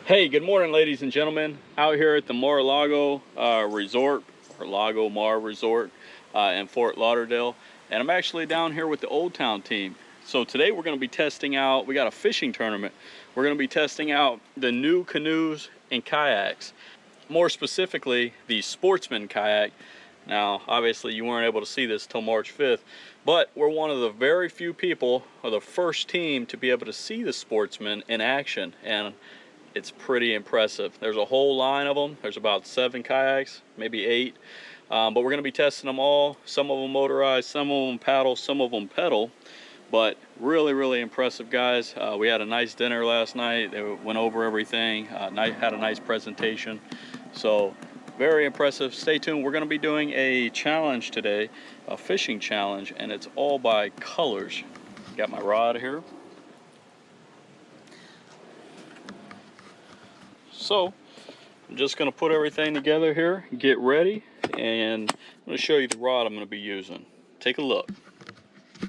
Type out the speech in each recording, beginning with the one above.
Hey, good morning, ladies and gentlemen. Out here at the Mar-a-Lago Resort, or Lago Mar Resort in Fort Lauderdale. And I'm actually down here with the Old Town team. So today we're going to be testing out, we got a fishing tournament. We're going to be testing out the new canoes and kayaks. More specifically, the Sportsman kayak. Now, obviously you weren't able to see this till March 5th, but we're one of the very few people, or the first team, to be able to see the Sportsman in action. And it's pretty impressive. There's a whole line of them. There's about 7 kayaks, maybe 8. But we're going to be testing them all. Some of them motorized, some of them paddle, some of them pedal. But really impressive, guys. We had a nice dinner last night. They went over everything. Had a nice presentation. So very impressive. Stay tuned. We're going to be doing a challenge today, a fishing challenge, and it's all by colors. Got my rod here. So I'm just going to put everything together here, get ready, and I'm going to show you the rod I'm going to be using. Take a look. I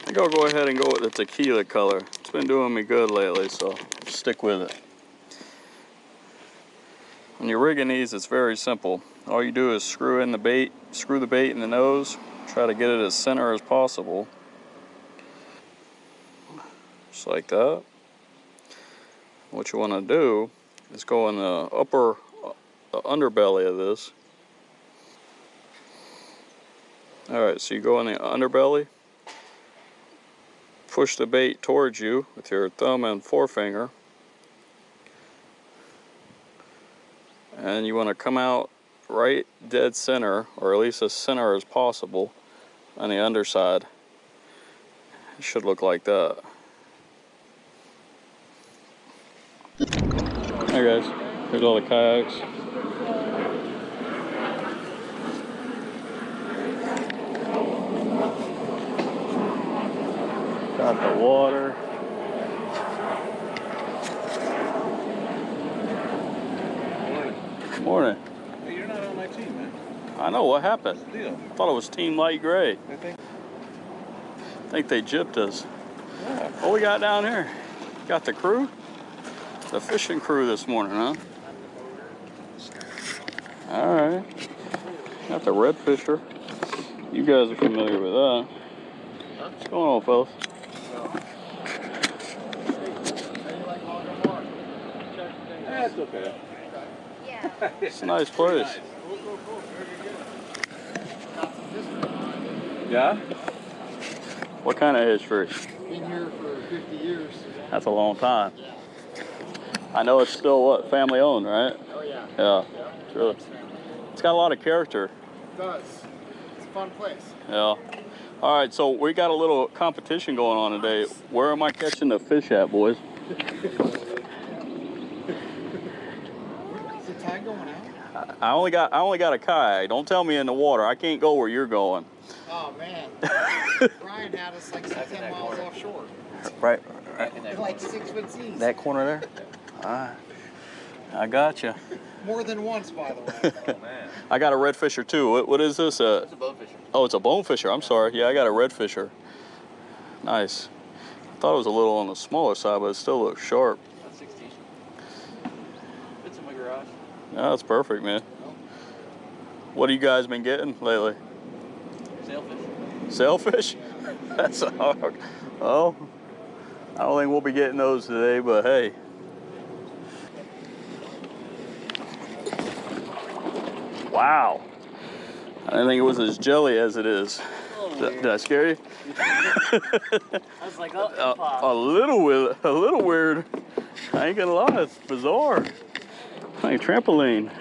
think I'll go ahead and go with the tequila color. It's been doing me good lately, so stick with it. When you're rigging these, it's very simple. All you do is screw the bait in the nose, try to get it as center as possible. Just like that. What you want to do is go in the underbelly of this. Alright, so you go in the underbelly, push the bait towards you with your thumb and forefinger, and you want to come out right dead center, or at least as center as possible, on the underside. It should look like that. Hey guys, here's all the kayaks. Got the water. Morning. Morning. Hey, you're not on my team, man. I know, what happened? What's the deal? I thought it was Team Light Gray. I think they gypped us. Yeah. What we got down here? Got the crew? The fishing crew this morning, huh? Alright. Got the red fisher. You guys are familiar with that. What's going on, fellas? That's okay. Yeah. It's a nice place. Cool. Yeah? What kind of history? Been here for 50 years. That's a long time. Yeah. I know it's still, what, family owned, right? Oh yeah. Yeah. It's really, it's got a lot of character. It does. It's a fun place. Yeah. All right, so we got a little competition going on today. Where am I catching the fish at, boys? Is the tide going out? I only got a kayak. Don't tell me in the water. I can't go where you're going. Oh man. Brian had us like 10 miles offshore. Right. Like 6 foot seas. That corner there? All right. I got you. More than once, by the way. Oh, man. I got a red fisher too. What is this? It's a bowfisher. Oh, it's a bonefisher. I'm sorry. Yeah, I got a red fisher. Nice. I thought it was a little on the smaller side, but it still looks sharp. That's 16. It's in my garage. Yeah, that's perfect, man. What have you guys been getting lately? Sailfish. Sailfish? That's hard. Oh, I don't think we'll be getting those today, but hey. Wow. I didn't think it was as jelly as it is. Oh, Did I scare you? I was like, oh, A little weird. I ain't gonna lie, it's bizarre. Like a trampoline.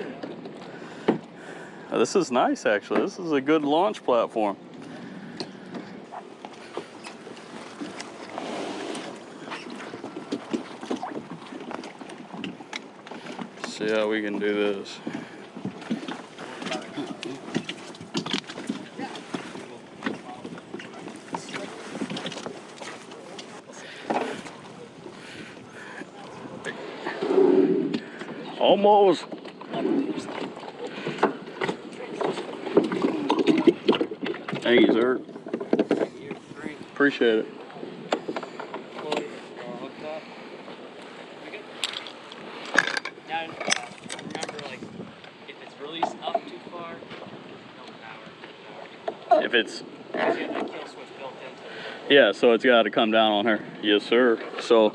This is nice, actually. This is a good launch platform. See how we can do this. Almost. Thank you, sir. Appreciate it. if it's... Yeah, so it's got to come down on her. Yes, sir. So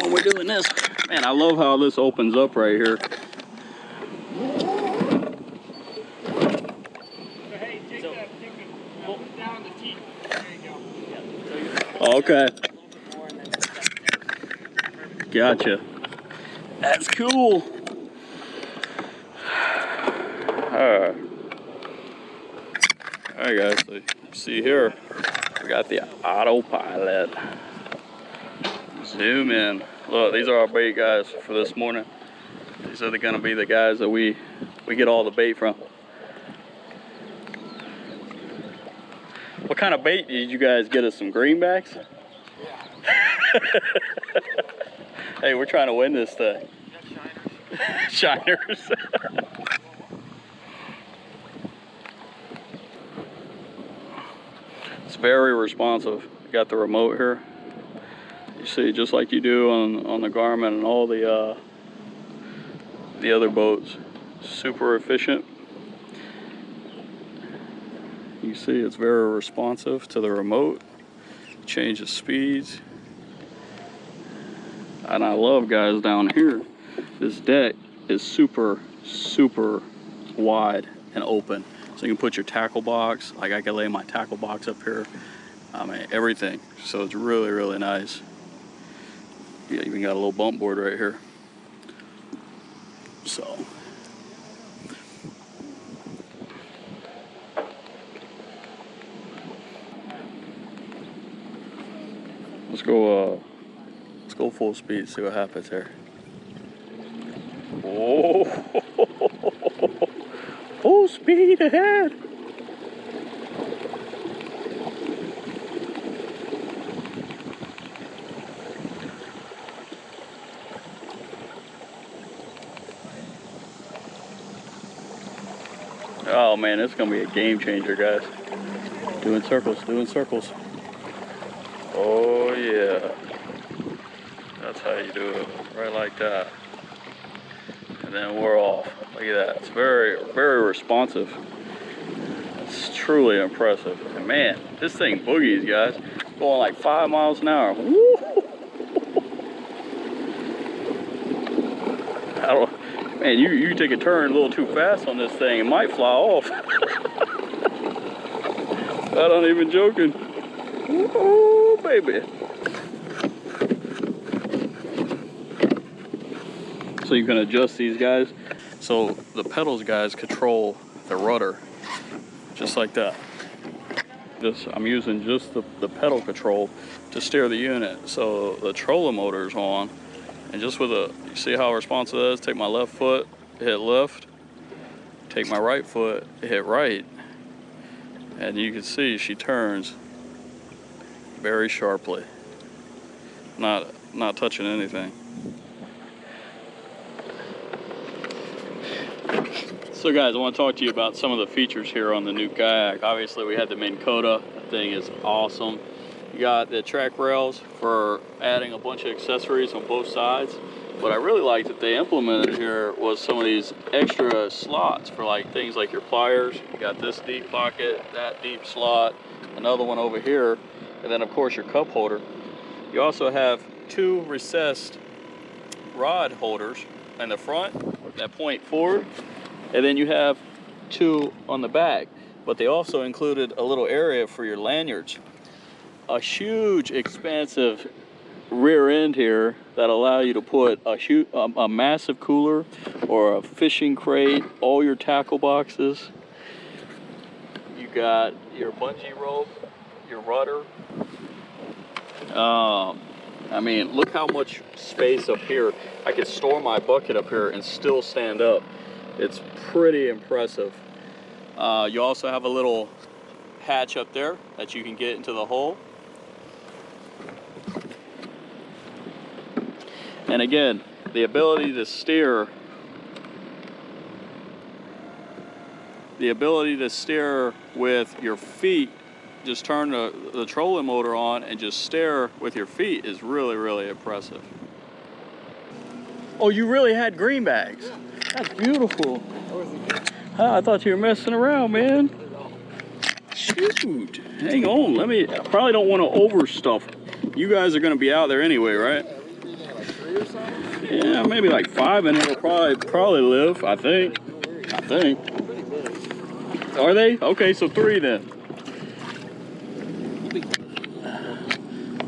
when we're doing this, man, I love how this opens up right here. Hey, take the down the teeth. There you go. Okay. Gotcha. That's cool. Alright. Alright guys, so you see here, we got the autopilot. Zoom in. Look, these are our bait guys for this morning. These are gonna be the guys that we get all the bait from. What kind of bait did you guys get us? Some greenbacks? Yeah. Hey, we're trying to win this thing. Shiners. Shiners. It's very responsive. You got the remote here. You see, just like you do on the Garmin and all the other boats. Super efficient. You see, it's very responsive to the remote. Changes speeds. And I love, guys, down here, this deck is super, super wide and open. So you can put your tackle box, like I can lay my tackle box up here. I mean, everything. So it's really, really nice. You even got a little bump board right here. So. Let's go full speed, see what happens here. Oh, full speed ahead. Oh man, it's gonna be a game changer, guys. Doing circles, doing circles. Oh yeah. That's how you do it, right like that. And then we're off. Look at that. It's very, very responsive. It's truly impressive. And man, this thing boogies, guys. Going like 5 miles an hour. Woo! I don't, man, you take a turn a little too fast on this thing, it might fly off. I'm not even joking. Oh, baby. So you can adjust these guys. So the pedals, guys, control the rudder, just like that. I'm using just the pedal control to steer the unit. So the trolling motor is on, and just with you see how responsive that is? Take my left foot, hit left. Take my right foot, hit right. And you can see she turns very sharply. Not touching anything. So guys, I want to talk to you about some of the features here on the new kayak. Obviously we had the Minn Kota. That thing is awesome. You got the track rails for adding a bunch of accessories on both sides. What I really liked that they implemented here was some of these extra slots for like things like your pliers. You got this deep pocket, that deep slot, another one over here, and then of course your cup holder. You also have 2 recessed rod holders in the front that point forward. And then you have 2 on the back, but they also included a little area for your lanyards. A huge, expansive rear end here that allow you to put a massive cooler or a fishing crate, all your tackle boxes. You got your bungee rope, your rudder. I mean, look how much space up here. I could store my bucket up here and still stand up. It's pretty impressive. You also have a little hatch up there that you can get into the hole. And again, the ability to steer with your feet, just turn the trolling motor on and just steer with your feet is really, really impressive. Oh, you really had greenbacks? Yeah. That's beautiful. I thought you were messing around, man. Shoot, hang on, I probably don't want to overstuff. You guys are going to be out there anyway, right? Like 3 or something? Yeah, maybe like 5 in here will probably live, I think. Are they? Okay, so 3 then.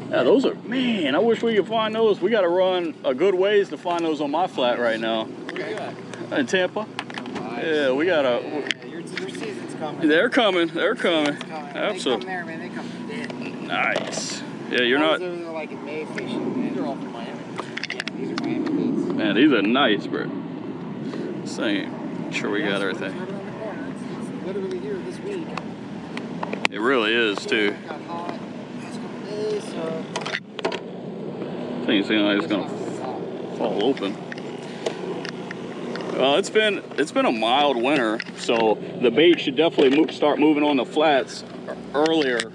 Yeah, those are, man, I wish we could find those. We got to run a good ways to find those on my flat right now. In Tampa. Nice. Yeah, we got to. Yeah, your season's coming. They're coming. They're coming. Absolutely. They come there, man. They come dead. Nice. Yeah, you're not. Those are like in May fishing. These are all from Miami. Yeah, these are Miami beats. Man, these are nice, bro. Same. Sure, we got everything. Right around the corner. It's literally here this week. It really is too. It got hot last couple days, so. Things like it's gonna fall open. Well, it's been a mild winter, so the bait should definitely start moving on the flats earlier.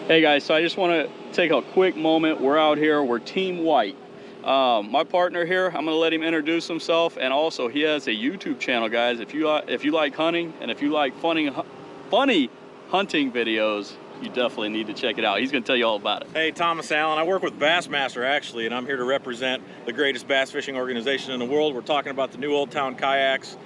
Hey guys, so I just want to take a quick moment. We're out here. We're Team White. My partner here, I'm gonna let him introduce himself, and also he has a YouTube channel, guys. If you like hunting and if you like funny hunting videos, you definitely need to check it out. He's gonna tell you all about it. Hey, Thomas Allen. I work with Bassmaster actually, and I'm here to represent the greatest bass fishing organization in the world. We're talking about the new Old Town kayaks,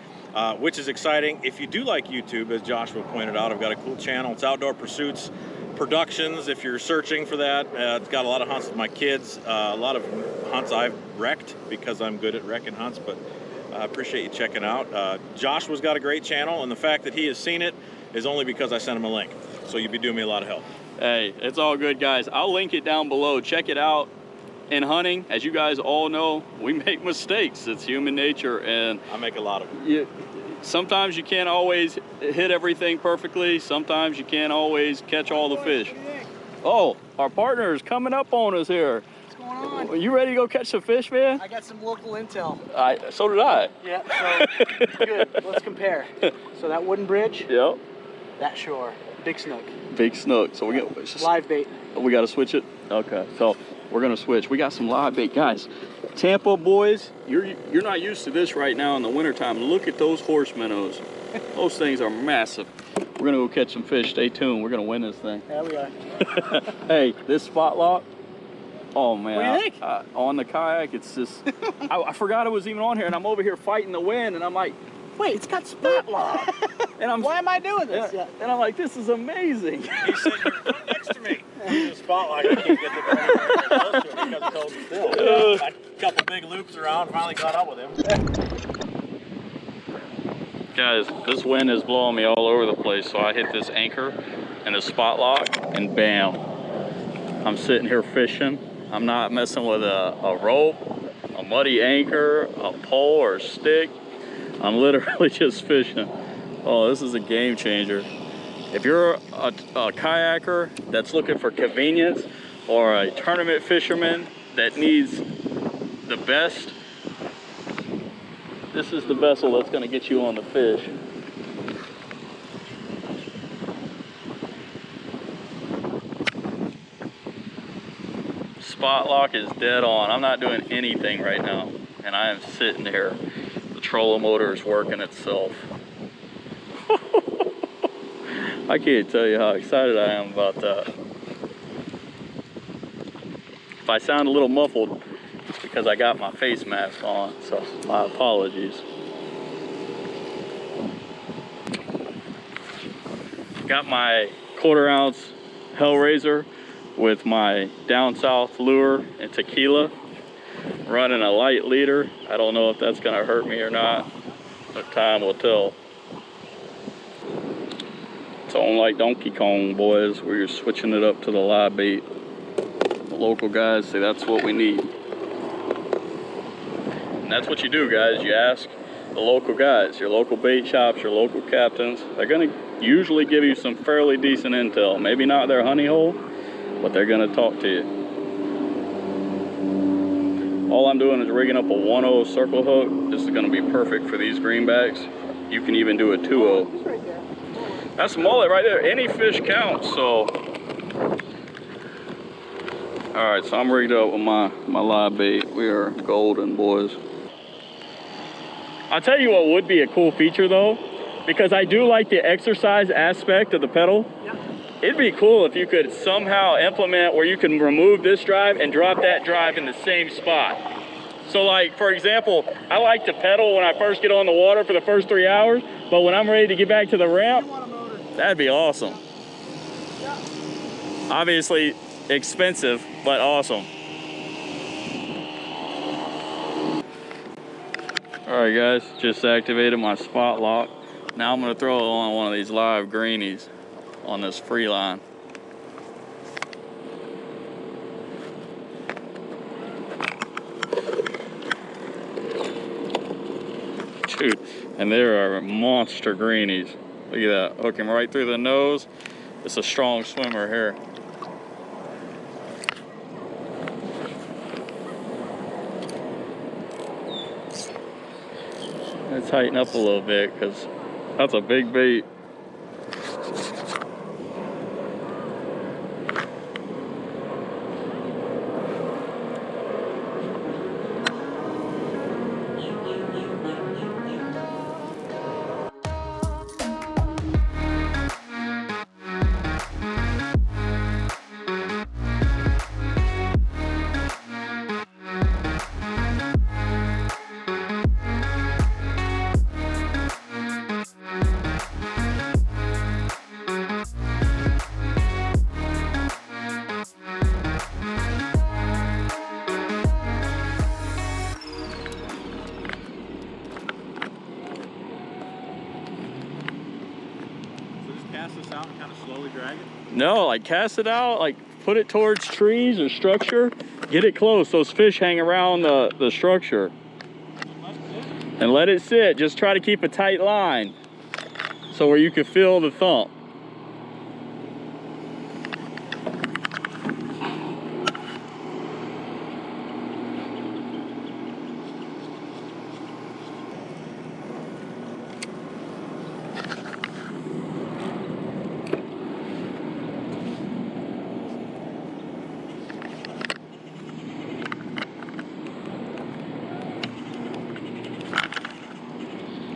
which is exciting. If you do like YouTube, as Joshua pointed out, I've got a cool channel. It's Outdoor Pursuits Productions. If you're searching for that, it's got a lot of hunts with my kids, a lot of hunts I've wrecked because I'm good at wrecking hunts, but I appreciate you checking out. Joshua's got a great channel, and the fact that he has seen it is only because I sent him a link. So you'd be doing me a lot of help. Hey, it's all good, guys. I'll link it down below. Check it out. In hunting, as you guys all know, we make mistakes. It's human nature, and I make a lot of them. Sometimes you can't always hit everything perfectly. Sometimes you can't always catch all the fish. Oh, our partner is coming up on us here. What's going on? Are you ready to go catch some fish, man? I got some local intel. So did I. Yeah, so good. Let's compare. So that wooden bridge. Yep. That shore. Big snook. Big snook. So we got live bait. We got to switch it. Okay. So we're gonna switch. We got some live bait, guys. Tampa boys, you're not used to this right now in the wintertime. Look at those horse minnows. Those things are massive. We're gonna go catch some fish. Stay tuned. We're gonna win this thing. Yeah, we are. Hey, this spot lock. Oh man, what do you think? On the kayak, it's just. I forgot it was even on here, and I'm over here fighting the wind, and I'm like, wait, it's got spot lock. And why am I doing this? Yeah. And I'm like, this is amazing. He said, "Come next to me." The spotlight, I can't get the very close to it because it's holding still. I a couple big loops around, finally caught up with him. Guys, this wind is blowing me all over the place, so I hit this anchor and the spot lock, and bam, I'm sitting here fishing. I'm not messing with a rope, a muddy anchor, a pole, or a stick. I'm literally just fishing. Oh, this is a game changer. If you're a kayaker that's looking for convenience, or a tournament fisherman that needs the best, this is the vessel that's going to get you on the fish. Spot lock is dead on. I'm not doing anything right now, and I am sitting here. The trolling motor is working itself. I can't tell you how excited I am about that. If I sound a little muffled, it's because I got my face mask on, so my apologies. Got my 1/4 ounce Hellraiser with my down south lure and tequila, running a light leader. I don't know if that's gonna hurt me or not, but time will tell. It's on like Donkey Kong, boys. We're switching it up to the live bait. The local guys say that's what we need. And that's what you do, guys. You ask the local guys, your local bait shops, your local captains. They're gonna usually give you some fairly decent intel. Maybe not their honey hole, but they're gonna talk to you. All I'm doing is rigging up a 1/0 circle hook. This is gonna be perfect for these greenbacks. You can even do a 2/0. That's mullet right there. Any fish counts, so. All right, so I'm rigged up with my live bait. We are golden, boys. I'll tell you what would be a cool feature though. because I do like the exercise aspect of the pedal. Yep. It'd be cool if you could somehow implement where you can remove this drive and drop that drive in the same spot. So like, for example, I like to pedal when I first get on the water for the first 3 hours, but when I'm ready to get back to the ramp, that'd be awesome. Obviously expensive, but awesome. All right guys, just activated my spot lock. Now I'm gonna throw it on one of these live greenies on this free line. Dude, and there are monster greenies. Look at that, hook him right through the nose. It's a strong swimmer here. Let's tighten up a little bit because that's a big bait. Cast this out and kind of slowly drag it? No, like cast it out, like put it towards trees or structure, get it close. Those fish hang around the structure. And let it sit. Just try to keep a tight line so where you can feel the thump.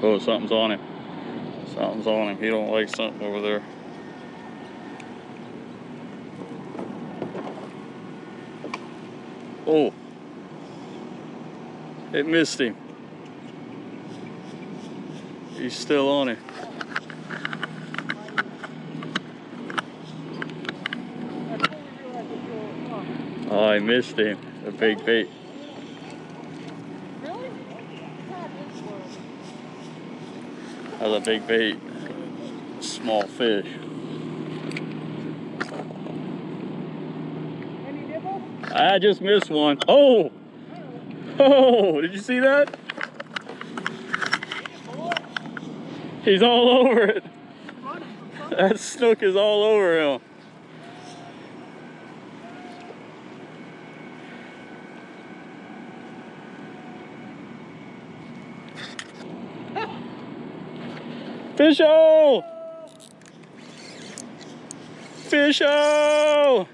Oh, something's on him. Something's on him. He don't like something over there. Oh. It missed him. He's still on him. Oh, I missed him. A big bait. That was a big bait. Small fish. Any nibble? I just missed one. Oh! Oh! Did you see that? He's all over it. That snook is all over him. Fish-o! Fish-o!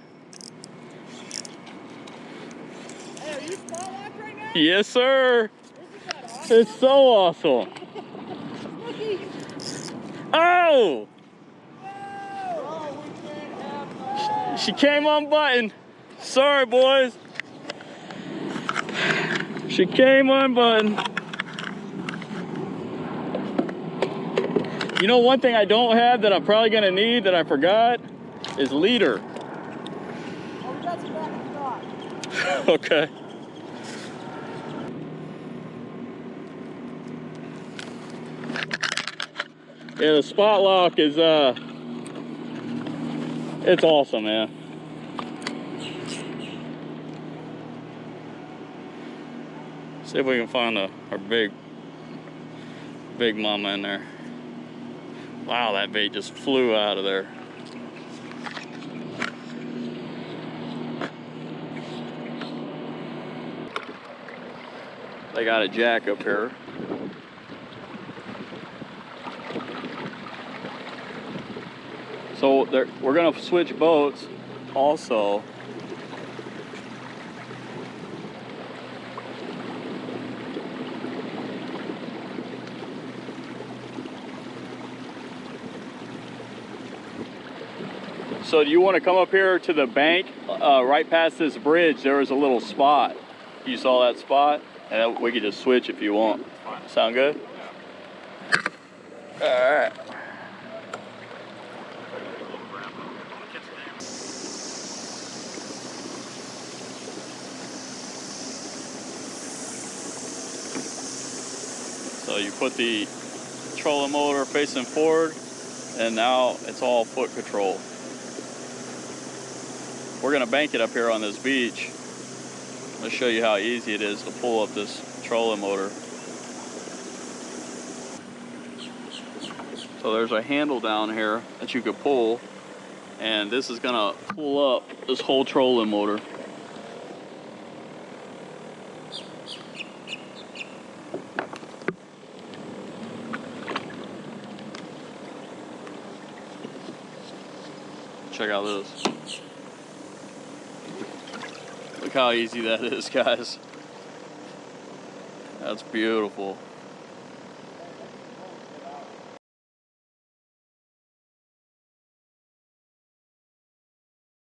Hey, are you spot locked right now? Yes, sir. Isn't that awesome? It's so awesome. Oh! Oh, we can't have no. She came unbuttoned. Sorry, boys. She came unbuttoned. You know, one thing I don't have that I'm probably gonna need that I forgot is leader. Oh, we got some back in stock. Okay. Yeah, the spot lock is it's awesome, man. See if we can find our big mama in there. Wow, that bait just flew out of there. They got a jack up here. So we're gonna switch boats also. So do you want to come up here to the bank? Right past this bridge, there was a little spot. You saw that spot? And we could just switch if you want. Sound good? All right. So you put the trolling motor facing forward, and now it's all foot control. We're gonna bank it up here on this beach. I'll show you how easy it is to pull up this trolling motor. So there's a handle down here that you could pull, and this is gonna pull up this whole trolling motor. Check out this. Look how easy that is, guys. That's beautiful.